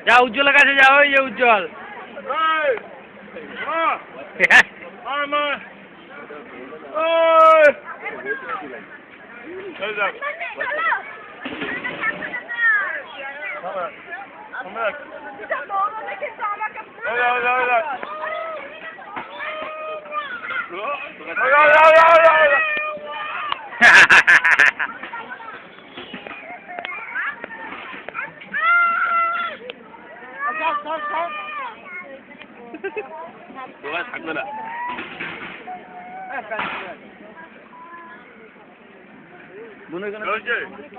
যা উজ্জ্বলের কাছে যাও, ওই যে উজ্জ্বল। থাকবে না।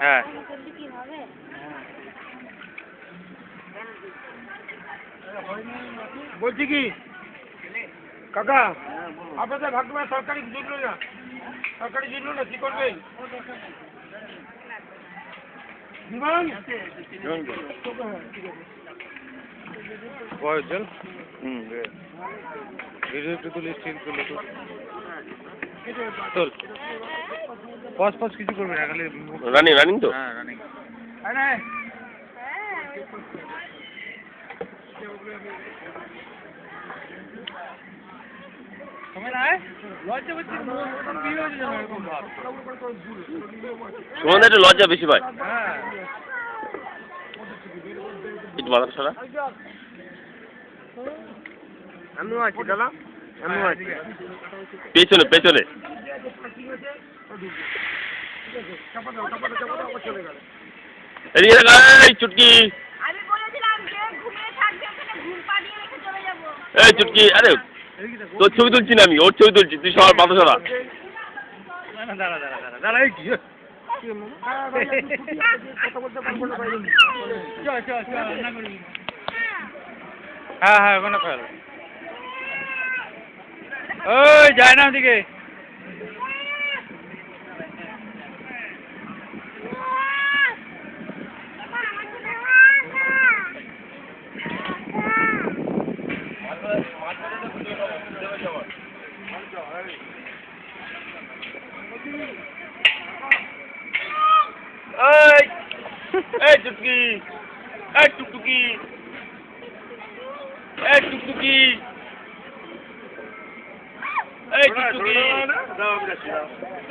হ্যাঁ, বলছি কি কাকা, আপনাদের ভাগ্যে সরকারি জুটলো না, সরকারি জুটলো না, কি করবেন? উজ্জ্বল। ভিডিও একটু তুলি, স্ক্রিন তুলি তো। তোল। পজ কিছু করবি না, খালি রানিং তো? হ্যাঁ, রানিং। সুমন একটু লজ্জা বেশি পায়। হ্যাঁ, একটু মাথা সরা। আমিও আছি দাদা, আমিও আছি। পেছনে পেছনে। এদিকে দেখা, এই চুটকি। আমি বলেছিলাম যে ঘুমিয়ে থাকবে, ওখানে ঘুম পাড়িয়ে রেখে চলে যাবো। এই চুটকি, আরে তোর ছবি তুলছি না আমি, ওর ছবি তুলছি, তুই সবার মাথা সরা। দাঁড়া, এই কি? হ্যাঁ হ্যাঁ, ওখানে ফেল। ওই যায় না ওদিকে। এই চুটকি, এই টুকটুকি, এই টুকটুকি, এই টুকটুকি,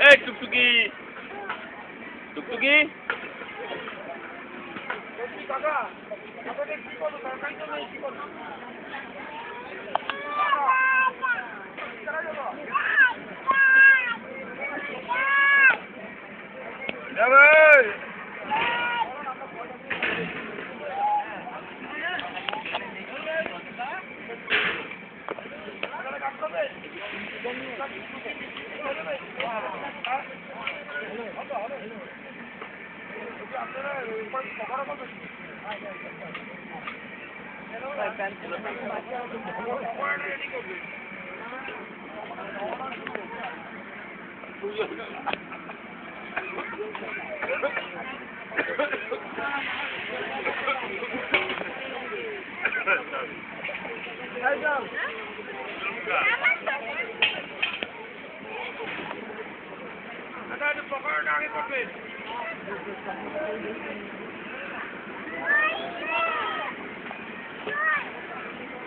এই টুকটুকি, টুকটুকি। পকড়াটা আগে করবেন।